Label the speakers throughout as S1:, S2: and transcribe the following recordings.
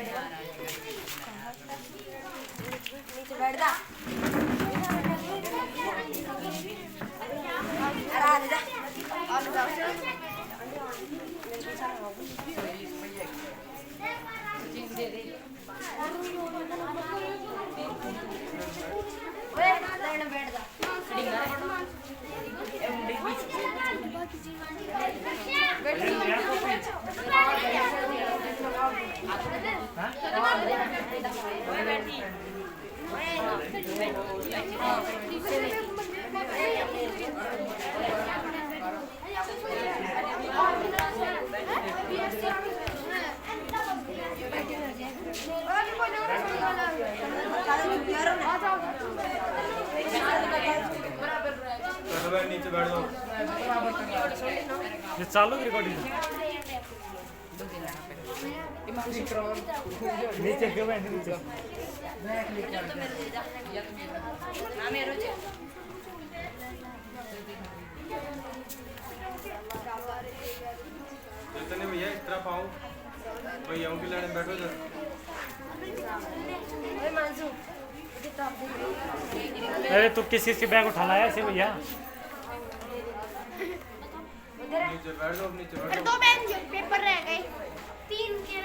S1: नीचे बैठ जा।
S2: नीचे बैठ जाओ।
S3: ये चालू रिकॉर्डिंग नीचे क्यों बैठे नीचे
S2: चैतन्य भैया इस तरफ आओ, भैया की लाइन में बैठो जरा।
S3: अरे तू किसी से बैग उठा लाया ऐसे भैया
S2: नीचे बैठ जाओ, नीचे बैठ जाओ।
S4: दो पेन पेपर रह गए, 3 के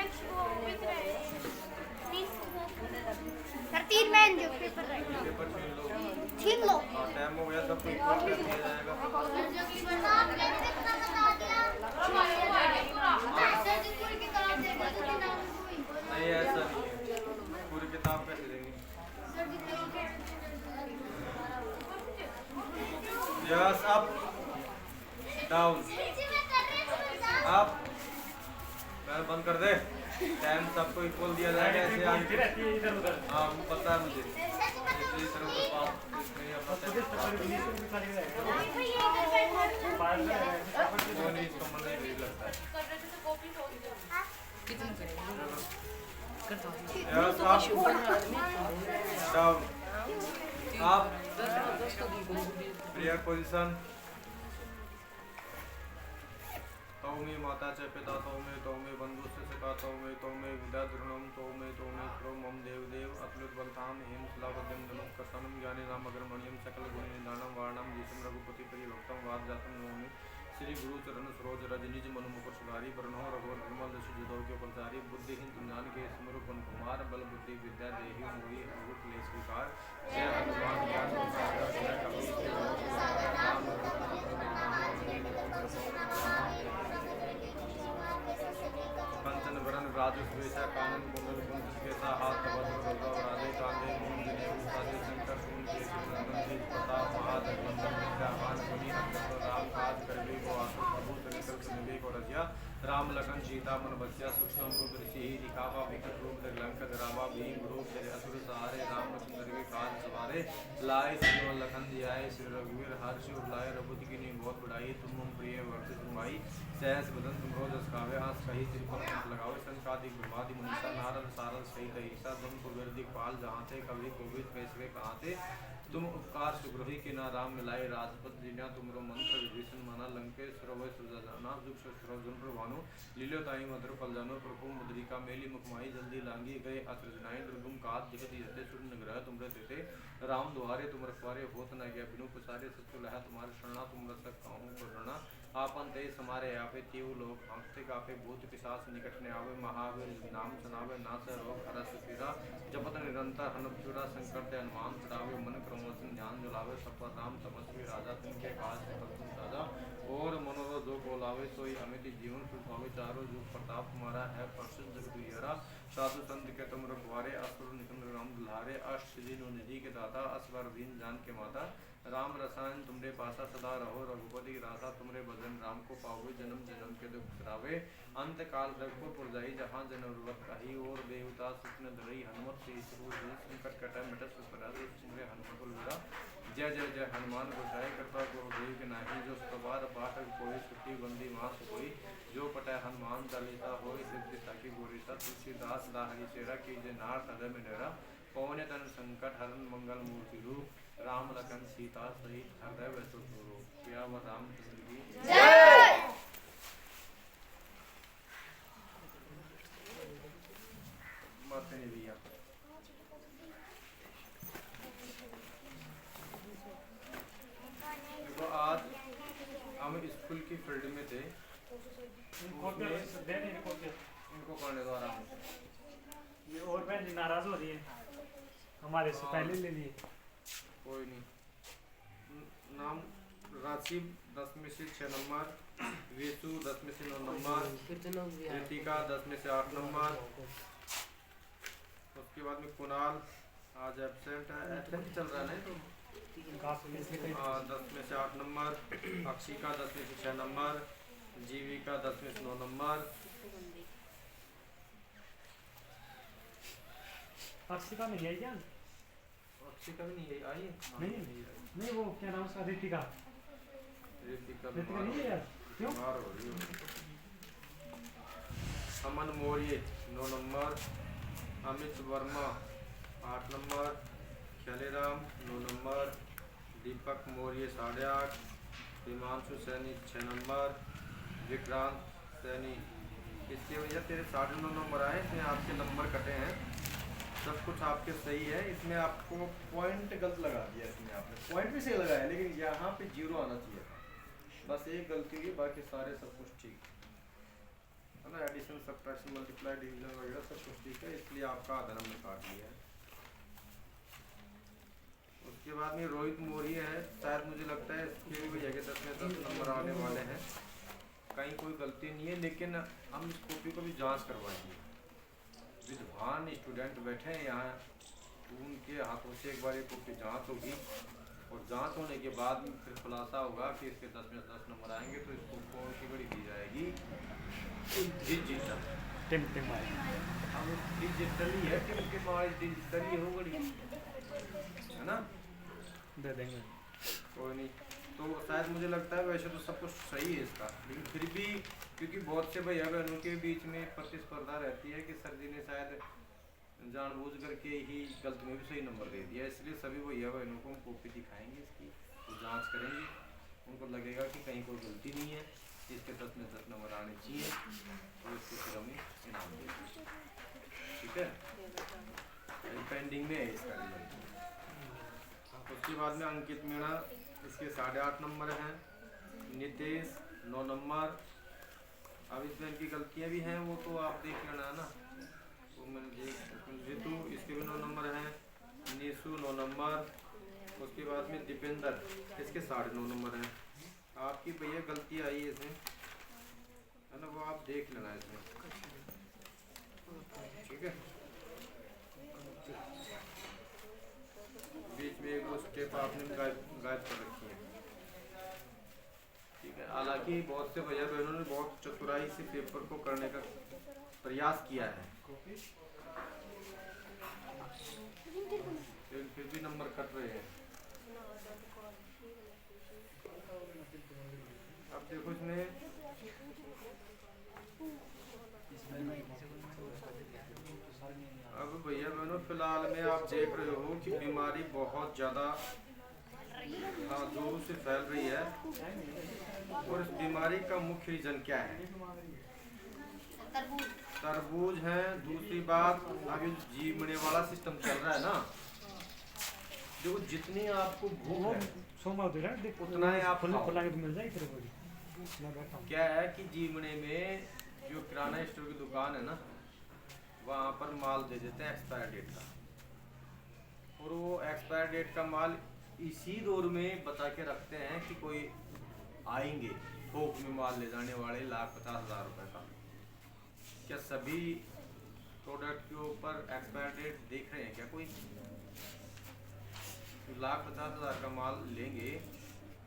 S4: सर 3 पेन जो पेपर रह गए
S2: पेपर
S4: छीन लो।
S2: हाँ, टाइम हो गया, सब कुछ कर दिया जाएगा। नहीं ऐसा नहीं है, पूरी किताब कैसे देंगे? Yes up down up. मैं बंद कर दे। टाइम सबको इक्वल दिया जाएगा ऐसे आगे। हाँ पता है मुझे। इसी तरह से बात नहीं है, पता है। वो नहीं, इसको मन नहीं लगता है। Yes up down up. Prayer position. तौमे माता च पिता तौमे बंधुस्य सखा तौमे विद्या द्रोणम तौमे श्रोमम देवदेव अतुलित बलताम हेम शिलावद्यम धनुम कसनम ज्ञानी नाम अग्रमण्यम सकल गुण निधानम वारणम जीसम रघुपति परिभक्तम वाद जातम नौमि श्री गुरु चरण सरोज रज निज मनु मुकुर सुधारी वरणो रघुवर विमल दशु जुदौ के प्रचारी बुद्धिहीन तुम जान के स्मरो पन कुमार बल बुद्धि विद्या देहि मोहि हरहुत क्लेश विकार जय हनुमान ज्ञान प्रसाद जय कपीश कंचन वरण राजू सुवेशा कानन कुंडल कुंज केसा हाथ वज्र गदा राधे कांधे मूंज जनेऊ साधे शंकर सून केसरी नंदन तेज प्रताप महाजगवंदन विद्यावान गुणी नंदन राम काज करबे को आसुर प्रभु तनिकल सुनिबे को रजिया राम लखन सीता मन बसिया सूक्ष्म रूप ऋषि दिखावा विकट रूप लंका जरावा भीम रूप तेरे असुर सहारे रामचंद्र के काज सवारे लाए श्री लखन दियाए श्री रघुवीर हर्ष उलाए रघुपति की नीम बहुत बढ़ाई तुम प्रिय भक्त तुम्हारी सहस बदन तुम रोज अस्कावे हाथ कही त्रिपल लगाओ संकादिक ब्रह्मादि मुनीसा नारद सारद सहित ईसा तुम कुबेर दिखपाल जहाँ थे कवि कोविद कैसवे कहाँ थे तुम उपकार सुग्रही के ना राम मिलाए राजपद दीना तुमरो मंत्र विभीषण माना लंकेश्वर वै सुजाना दुख सुरजन प्रभानु लीलो ताई मधुर फल जानो प्रभु मुद्रिका मेली मुखमाई जल्दी लांगी गए अत्रजनाई दुर्गम काज जगत यते सुर निग्रह तुमरे देते राम द्वारे तुम रखवारे होत न गया बिनु पुसारे सत्य लहा तुम्हारे शरणा तुम रसक कहूँ पुराना आपन ते समारे आपे तीव लोग हंसते कापे भूत पिशाच निकट ने आवे महावीर नाम सुनावे नाथ रोग हरस पीरा जपत निरंतर हनुमत चूड़ा संकट ते हनुमान छुड़ावे मन क्रमोचन ध्यान जुलावे सब पर राम तमस्वी राजा तिनके काज तुम राजा और मनोरथ जो बोलावे सोई अमित जीवन सुखावे चारों युग प्रताप तुम्हारा है प्रसिद्ध जगत विहरा साधु संत के तुम रखवारे असुर निकंद राम दुल्हारे अष्ट सिद्धि निधि के दाता असवर दीन जान के माता राम रसायन तुमरे पासा सदा रहो रघुपति रासा तुमरे भजन राम को पाओगे जन्म जन्म के दुख करावे अंत काल रघुपुर पुरजाई जहाँ जन कही और देवता सुखन धरई हनुमत से संकट कटा मिट सुमरे हनुमत विरा जय जय जय हनुमान गोसाई कृपा गुरुदेव के नाही जो सवार पाठक कोई सुखी बंदी मास कोई जो पटय हनुमान चालीसा हो सिद्धि साकी गोरीसा तुलसीदास दाहरी चेरा की जय नार हृदय में डेरा पवन तन संकट हरण मंगल मूर्ति रूप राम लखन सीता सहित हृदय वैसो स्वरूप या व रामचंद्र की जय। हैं भैया। देखो आज हम स्कूल की फील्ड में थे, इनको करने दो आराम से।
S3: ये और बहन जी नाराज हो रही है, हमारे से पहले ले लिए।
S2: कोई नहीं। नाम राशिद 10 में से 6 नंबर, वेसु 10 में से 9 नंबर, रितिका 10 में से 8 नंबर। उसके बाद में कुणाल आज एब्सेंट है, एब्सेंट चल रहा है ना, 10 में से 8 नंबर, अक्षिका 10 में से 6 नंबर, जीविका 10 में से 9 नंबर।
S3: अक्षिका नहीं आई क्या?
S2: अक्षिका भी नहीं आई है?
S3: नहीं वो क्या नाम उसका, रितिका नहीं है यार, क्यों?
S2: बीमार हो रही हो। Aman Maurya 9 number, Amit Verma 8 number, Khaliram 9 number, Deepak Maurya 8.5, Himanshu Saini 6 number, Vikrant Saini. इसके वजह तेरे 9.5 नंबर आए, इसमें आपके नंबर कटे हैं, सब कुछ आपके सही है। इसमें आपको पॉइंट गलत लगा दिया, इसमें आपने पॉइंट भी सही लगाया लेकिन यहाँ पे 0 आना चाहिए था, बस एक गलती हुई, बाकी सारे सब कुछ ठीक है ना। एडिशन, सब्ट्रैक्शन, मल्टीप्लाई, डिवीजन वगैरह सब कुछ ठीक है, इसलिए आपका आधा नंबर काट दिया है। उसके बाद में रोहित मौर्य है, शायद मुझे लगता है इसके भी भैया के 10 में 10 नंबर आने वाले हैं, कहीं कोई गलती नहीं है, लेकिन हम इस कॉपी को भी जांच करवाएंगे। विद्वान स्टूडेंट बैठे हैं यहाँ, उनके हाथों से एक बार ये कॉपी जांच होगी, और जांच होने के बाद में फिर खुलासा होगा कि इसके 10 में 10 नंबर आएंगे, तो इसको कौन सी घड़ी दी जाएगी? डिजिटल अब डिजिटल ही है, क्योंकि हमारी डिजिटल ही हो घड़ी, है ना?
S3: दे देंगे,
S2: कोई नहीं। तो शायद मुझे लगता है वैसे तो सब कुछ सही है इसका, लेकिन फिर भी क्योंकि बहुत से भैया बहनों के बीच में प्रतिस्पर्धा रहती है कि सर जी ने शायद जानबूझ करके ही गलती में भी सही नंबर दे दिया, इसलिए सभी भैया बहनों को हम कॉपी दिखाएंगे इसकी, तो जांच करेंगे, उनको लगेगा कि कहीं कोई गलती नहीं है, इसके 10 में 10 नंबर आने चाहिए, तो इसको फिर हमें इनाम देंगे, ठीक है? पेंडिंग में है इसका रिजल्ट। उसके बाद में अंकित मीणा, इसके 8.5 नंबर हैं, नितेश 9 नंबर। अब इसमें इनकी गलतियाँ भी हैं, वो तो आप देख लेना है ना, तो मैंने देख, रितु इसके भी 9 नंबर हैं, नीसू 9 नंबर। उसके बाद में दीपेंद्र, इसके 9.5 नंबर हैं। आपकी भैया गलती आई है इसमें, है ना, वो आप देख लेना इसमें, ठीक है? बीच में एक वो स्टेप आपने गायब कर रखी है, ठीक है? हालांकि बहुत से भैया बहनों ने बहुत चतुराई से पेपर को करने का प्रयास किया है, लेकिन फिर भी नंबर कट रहे हैं। अब देखो इसमें अब भैया बहनों फिलहाल में आप देख रहे हो कि बीमारी बहुत ज़्यादा जोरों से फैल रही है, और इस बीमारी का मुख्य रीजन क्या है? तरबूज है। दूसरी बात, अभी जीवने वाला सिस्टम चल रहा है ना, जो जितनी आपको भूख है उतना ही आप
S3: मिल जाएगी।
S2: क्या है कि जीवने में जो किराना स्टोर की दुकान है ना, वहाँ पर माल दे देते हैं एक्सपायर डेट का, और वो एक्सपायर डेट का माल इसी दौर में बता के रखते हैं कि कोई आएंगे थोक में माल ले जाने वाले 1,50,000 रुपये का। क्या सभी प्रोडक्ट के ऊपर एक्सपायर डेट देख रहे हैं क्या कोई? 1,50,000 का माल लेंगे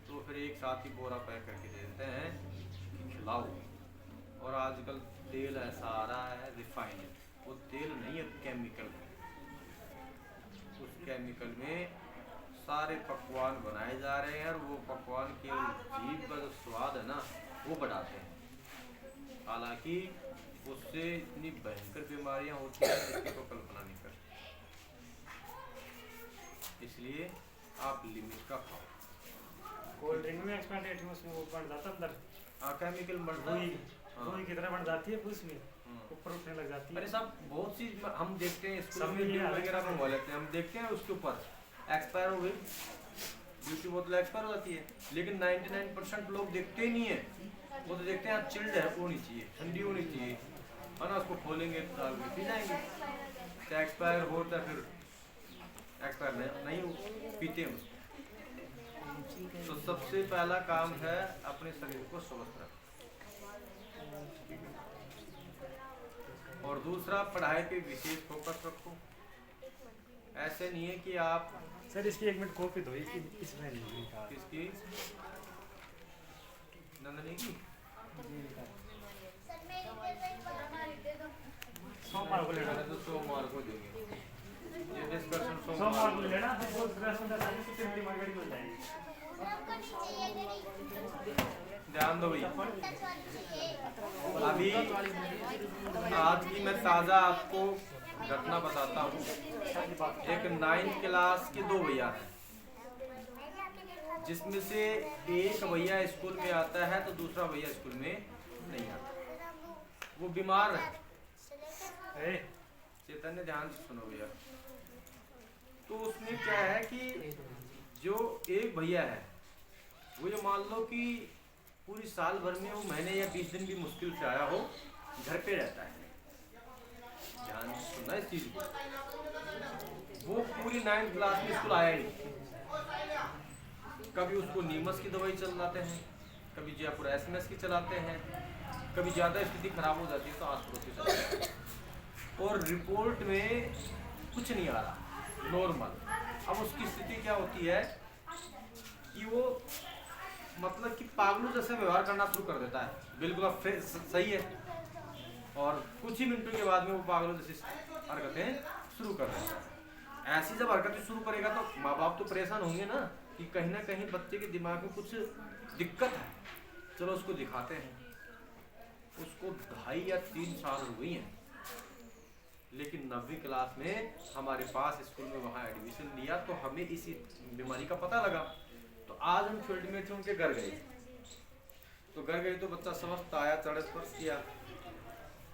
S2: तो फिर एक साथ ही बोरा पैक करके दे देते हैं कि खिलाओ। और आजकल तेल ऐसा आ रहा है रिफाइंड, वो तेल नहीं है, केमिकल है। उस केमिकल में सारे पकवान बनाए जा रहे हैं, और वो पकवान केवल जीभ का जो स्वाद है ना वो बढ़ाते हैं, हालांकि उससे इतनी भयंकर बीमारियां होती हैं जिसकी तो कल्पना नहीं कर। इसलिए आप लिमिट का खाओ।
S3: कोल्ड ड्रिंक में एक्सपायर डेट में उसमें वो बढ़ जाता अंदर,
S2: हाँ केमिकल बढ़ता है,
S3: रुई की तरह बढ़ जाती है उसमें, वो ऊपर उठने लग जाती है।
S2: अरे साहब बहुत सी हम देखते हैं स्कूल
S3: सब
S2: में
S3: में ये
S2: ड्यू
S3: हाल है।
S2: वगैरह मंगवा लेते हैं, हम देखते हैं उसके ऊपर एक्सपायर हो गई ड्यू की बोतल एक्सपायर हो जाती है, लेकिन 99% लोग देखते ही नहीं है। वो तो देखते हैं चिल्ड है, होनी चाहिए, ठंडी होनी चाहिए, है ना, उसको खोलेंगे डाल के पी जाएंगे, चाहे एक्सपायर हो या फिर एक्सपायर नहीं हो, पीते हैं उसको। तो सबसे पहला काम है अपने शरीर को स्वस्थ रखना, और दूसरा पढ़ाई पे विशेष फोकस रखो। ऐसे नहीं है कि आप
S3: सर इसकी 1 मिनट कॉपी दो, इसमें नहीं लिखा।
S2: किसकी नंदनी की
S3: सोमवार को लेना,
S2: तो सोमवार को देंगे ये डिस्कशन,
S3: सोमवार को लेना, तो 10 से 3 मार्केट हो जाएगी।
S2: ध्यान दो भैया। अभी आज की मैं ताज़ा आपको घटना बताता हूँ। एक 9th क्लास के 2 भैया हैं, जिसमें से एक भैया स्कूल में आता है तो दूसरा भैया स्कूल में नहीं आता। वो बीमार है। चैतन्य ध्यान से सुनो भैया। तो उसमें क्या है कि जो एक भैया है वो ये मान लो कि पूरी साल भर में वो महीने या 20 दिन भी मुश्किल से आया हो, घर पे रहता है। ध्यान से सुनना इस चीज को। वो पूरी 9th क्लास में स्कूल आया ही नहीं। कभी उसको नीमस की दवाई चलाते हैं, कभी जयपुर एसएमएस की चलाते हैं, कभी ज़्यादा स्थिति खराब हो जाती है तो आसपड़ोस की चलाते हैं, और रिपोर्ट में कुछ नहीं आ रहा, नॉर्मल। अब उसकी स्थिति क्या होती है कि वो मतलब कि पागलों जैसे व्यवहार करना शुरू कर देता है। बिल्कुल अब सही है, और कुछ ही मिनटों के बाद में वो पागलों जैसी हरकतें शुरू कर देता है। ऐसी जब हरकतें शुरू करेगा तो माँ बाप तो परेशान होंगे ना कि कहीं ना कहीं बच्चे के दिमाग में कुछ दिक्कत है। चलो उसको दिखाते हैं। उसको 2.5 या 3 साल हो गई हैं, लेकिन 9वीं क्लास में हमारे पास स्कूल में वहाँ एडमिशन लिया तो हमें इसी बीमारी का पता लगा। तो आज हम फील्ड में थे, उनके घर गए। तो घर गए तो बच्चा स्वस्थ आया, चढ़ स्पर्श किया।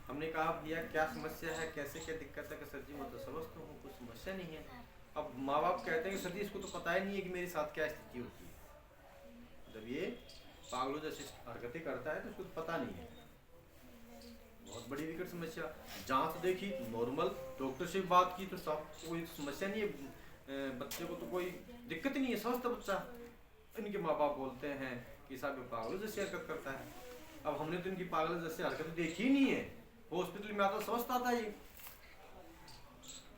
S2: हमने कहा भैया क्या समस्या है, कैसे क्या दिक्कत है? कि सर जी मैं तो स्वस्थ हूँ, कुछ समस्या नहीं है। अब माँ बाप कहते हैं कि सर जी इसको तो पता ही नहीं है कि मेरे साथ क्या स्थिति होती है। जब ये पागलों जैसी हरकतें करता है तो उसको तो पता नहीं है। बहुत बड़ी विकट समस्या। जांच देखी नॉर्मल, डॉक्टर से बात की तो सब कोई समस्या नहीं है, बच्चे को तो कोई दिक्कत नहीं है, स्वस्थ बच्चा। इनके माँ बाप बोलते हैं कि साहब ये पागलों जैसी हरकत करता है। अब हमने तो इनकी पागलों जैसी हरकत देखी ही नहीं है। हॉस्पिटल में आता स्वस्थ आता है ये,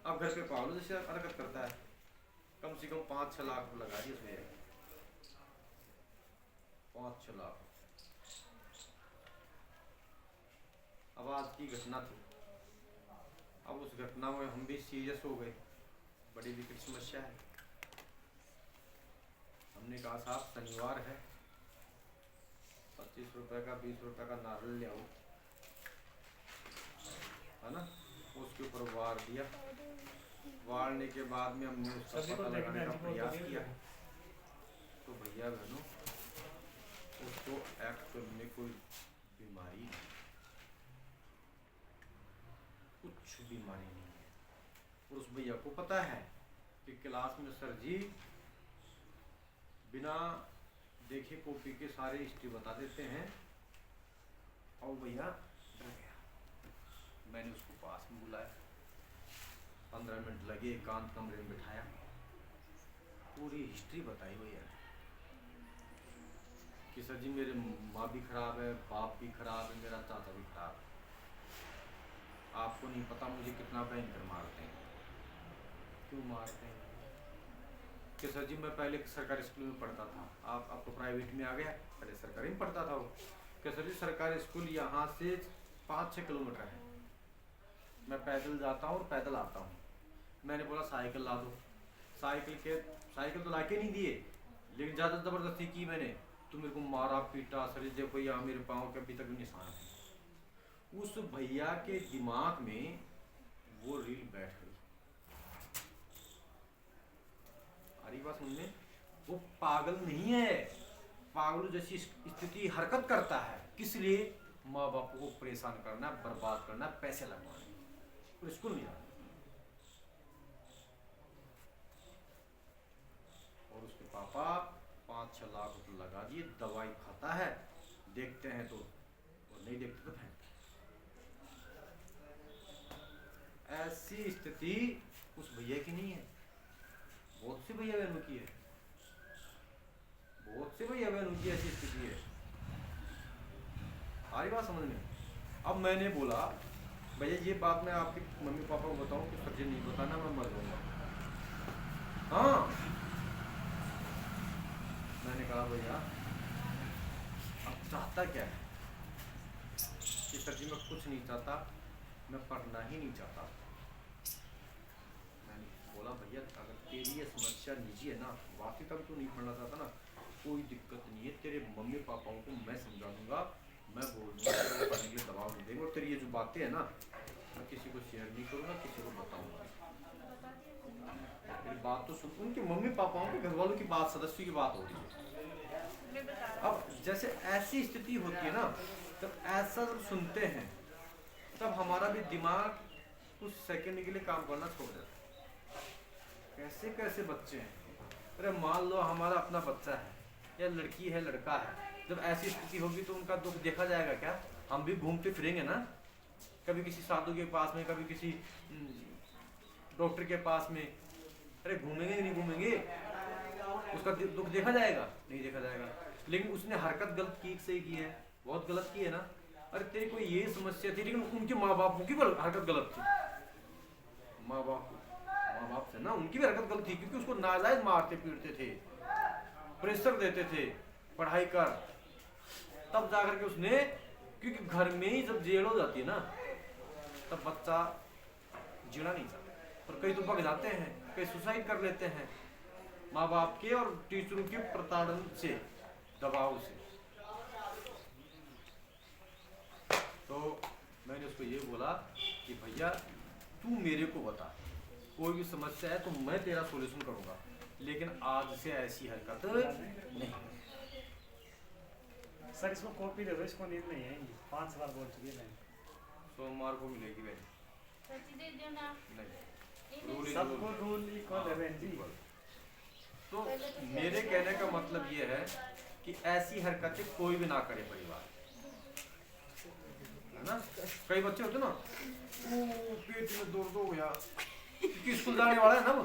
S2: अब घर पे पागलों जैसी हरकत करता है। कम से कम 5-6 लाख लगा दिए उसमें, 5-6 लाख। अब आज की घटना थी। अब उस घटना में हम भी सीरियस हो गए, बड़ी विकट समस्या है। हमने कहा साहब शनिवार है, 25 रुपए का 20 रुपए का नारियल ले आओ, है ना। उसके ऊपर वार दिया। वारने के बाद में हमने उसका पता लगाने का प्रयास किया। तो भैया बहनों उसको एक्चुअल में कोई बीमारी नहीं, कुछ बीमारी नहीं है। और उस भैया को पता है कि क्लास में सर जी बिना देखे कॉपी के सारे हिस्ट्री बता देते हैं। और भैया डर गया। मैंने उसको पास में बुलाया, 15 मिनट लगे, एकांत कमरे में बिठाया, पूरी हिस्ट्री बताई भैया कि सर जी मेरे माँ भी खराब है, बाप भी खराब है, मेरा चाचा भी खराब है। आपको नहीं पता मुझे कितना भयंकर मारते हैं। क्यों मारते हैं? कि सर जी मैं पहले सरकारी स्कूल में पढ़ता था, आप तो प्राइवेट में आ गया, पहले सरकारी में पढ़ता था वो। कि सर जी सरकारी स्कूल यहाँ से 5-6 किलोमीटर है, मैं पैदल जाता हूँ और पैदल आता हूँ। मैंने बोला साइकिल ला दो। साइकिल तो लाके नहीं दिए, लेकिन ज़्यादा ज़बरदस्ती की मैंने। तो मेरे को मारा पीटा। सर देखो यहाँ मेरे पाँव के अभी तक भी निशान है। उस भैया के दिमाग में वो रील बैठ गई। हरी बात सुनने, वो पागल नहीं है, पागलों जैसी स्थिति हरकत करता है। किस लिए?
S1: माँ बाप को परेशान करना, बर्बाद करना, पैसे लगवाने और स्कूल नहीं जाना। और उसके पापा 5-6 लाख रुपए लगा दिए, दवाई खाता है, देखते हैं तो, और नहीं देखते तो फेंकते। ऐसी स्थिति उस भैया की नहीं है, बहुत से भैया बहनों की है, बहुत से भैया बहनों की ऐसी स्थिति है। सारी बात समझ में। अब मैंने बोला भैया ये बात मैं आपके मम्मी पापा को बताऊं कि सच्ची नहीं बताना, मैं मर जाऊंगा। हाँ, मैंने कहा भैया अब चाहता क्या है कि सर जी मैं कुछ नहीं चाहता, मैं पढ़ना ही नहीं चाहता। मैंने बोला भैया अगर तेरी ये समस्या निजी है ना, वाकई तब तो नहीं पढ़ना चाहता ना, कोई दिक्कत नहीं है, तेरे मम्मी पापाओं को मैं समझा दूंगा, मैं बोल दूंगा पढ़ने के लिए दबाव नहीं देंगे, और तेरी ये जो बातें हैं ना मैं किसी को शेयर नहीं करूँगा, किसी को बताऊँगा। मेरी बात तो सुन, उनके मम्मी पापाओं के घर वालों की बात, सदस्यों की बात हो रही है। अब जैसे ऐसी स्थिति होती है ना, जब ऐसा जब सुनते हैं तब हमारा भी दिमाग कुछ सेकंड के लिए काम करना छोड़ देता है। कैसे कैसे बच्चे हैं, अरे मान लो हमारा अपना बच्चा है या लड़की है लड़का है, जब ऐसी स्थिति होगी तो उनका दुख देखा जाएगा क्या? हम भी घूमते फिरेंगे ना, कभी किसी साधु के पास में, कभी किसी डॉक्टर के पास में, अरे घूमेंगे नहीं घूमेंगे? उसका दुख देखा जाएगा? नहीं देखा जाएगा। लेकिन उसने हरकत गलत की, सही की है, बहुत गलत की है ना। अरे तेरी कोई ये समस्या थी, लेकिन उनके माँ बापों की हरकत गलत थी, माँ बाप से ना, उनकी भी हरकत गलत थी, क्योंकि उसको नाजायज मारते पीटते थे, प्रेशर देते थे पढ़ाई कर, तब जाकर के उसने, क्योंकि घर में ही जब जेल हो जाती है ना तब बच्चा जीना नहीं चाहता, और कई तो भग जाते हैं, कई सुसाइड कर लेते हैं माँ बाप के और टीचरों के प्रताड़न से, दबाव से। तो मैंने उसको ये बोला कि भैया तू मेरे को बता, कोई भी समस्या है तो मैं तेरा सॉल्यूशन करूंगा, लेकिन आज से ऐसी हरकत नहीं।
S3: सर इसको कॉपी दे दो, इसको नींद नहीं आएगी, 5 बार बोल चुकी है।
S1: सोमवार को मिलेगी बहन। नहीं,
S3: सबको रूल इक्वल है बहन जी।
S1: तो मेरे कहने का मतलब ये है कि ऐसी हरकतें कोई भी ना करे परिवार, है ना। कई बच्चे होते ना, पेट में दर्द हो गया क्योंकि स्कूल जाने वाला है ना वो,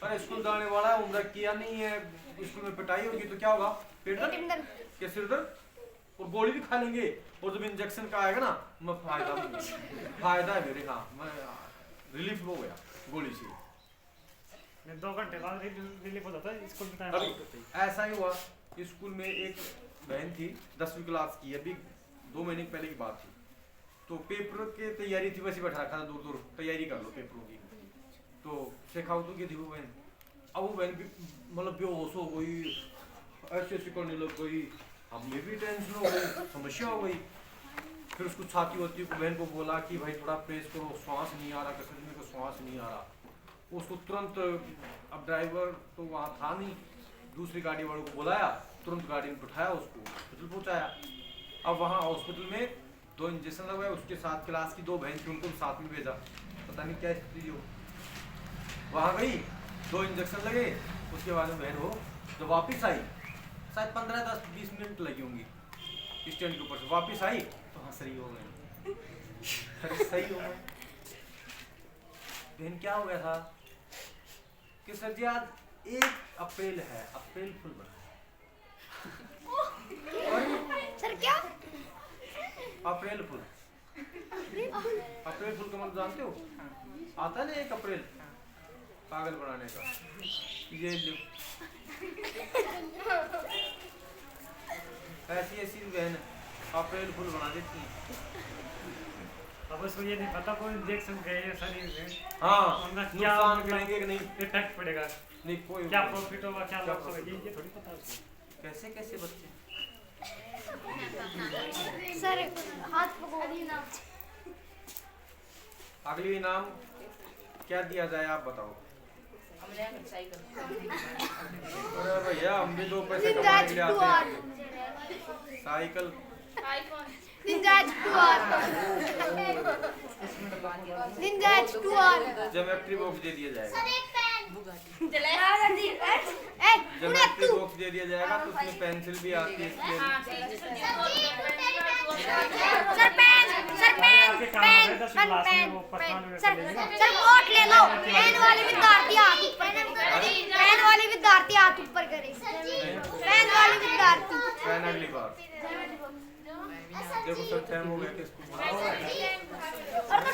S1: अरे स्कूल जाने वाला है, उम्र किया नहीं है, स्कूल में पिटाई होगी तो क्या होगा? पेट दर्द, क्या सिर दर्द, और गोली भी खा लेंगे, और जब इंजेक्शन का आएगा ना मैं फायदा है मेरे, हाँ मैं रिलीफ हो गया गोली से।
S3: 2 घंटे बाद रिलीफ हो जाता है स्कूल में टाइम।
S1: अभी ऐसा ही हुआ, स्कूल में एक बहन थी 10वीं क्लास की, अभी 2 महीने पहले की बात थी, तो पेपर की तैयारी थी, वैसे बैठा रखा था, दूर दूर तैयारी कर लो पेपरों की, तो शेखावतों की थी वो बहन। अब वो बहन भी मतलब बेहोश हो गई, ऐसे ऐसे करने लग गई, हमें भी टेंशन हो गई, समस्या हो गई। फिर उसको छाती होती को बहन को बोला कि भाई थोड़ा प्रेस करो, श्वास नहीं आ रहा, कसरत में को श्वास नहीं आ रहा। उसको तुरंत, अब ड्राइवर तो वहाँ था नहीं, दूसरी गाड़ी वालों को बुलाया, तुरंत गाड़ी में बिठाया, उसको हॉस्पिटल पहुँचाया। अब वहाँ हॉस्पिटल में 2 इंजेक्शन लगवाए, उसके साथ क्लास की 2 बहन थी, उनको साथ में भेजा, पता नहीं क्या स्थिति हो। वहाँ गई, 2 इंजेक्शन लगे, उसके बाद में बहन हो जब वापस आई, शायद 15-10-20 मिनट लगी होंगी, स्टैंड के ऊपर से वापस आई तो हंस रही हो गई, सही हो गए। बहन क्या हो गया था कि सर जी आज 1 अप्रैल है, अप्रैल फुल बना
S4: सर क्या?
S1: अप्रैल फुल, अप्रैल फुल का मतलब जानते हो? आता है ना 1 अप्रैल पागल बनाने का, ये लो ऐसी बहन अप्रैल फुल बना देती है।
S3: अब उसको ये नहीं पता कोई इंजेक्शन गए शरीर में,
S1: हाँ
S3: उनका क्या
S1: नुकसान करेंगे कि नहीं,
S3: इफेक्ट पड़ेगा,
S1: नहीं कोई
S3: क्या प्रॉफिट होगा, क्या लॉस होगा, ये थोड़ी पता उसको।
S1: कैसे कैसे बच्चे।
S4: सर हाथ पकड़ो ना।
S1: अगली इनाम क्या दिया जाए आप बताओ। अरे भैया हम भी 2 पैसे कमाने के लिए आते हैं। Cycle,
S4: Ninja H2R. Ninja H2R.
S1: Geometry box दे दिया जाएगा। ज्योमेट्री बॉक्स दे दिया जाएगा तो उसमें पेंसिल भी आती है इसके
S4: सर पेन सर वोट ले लो। पेन वाले विद्यार्थी हाथ ऊपर करें। पेन वाले विद्यार्थी हाथ ऊपर करें। पेन वाले विद्यार्थी।
S1: पेन अगली बार देखो सर टाइम हो गया किसको
S4: और तो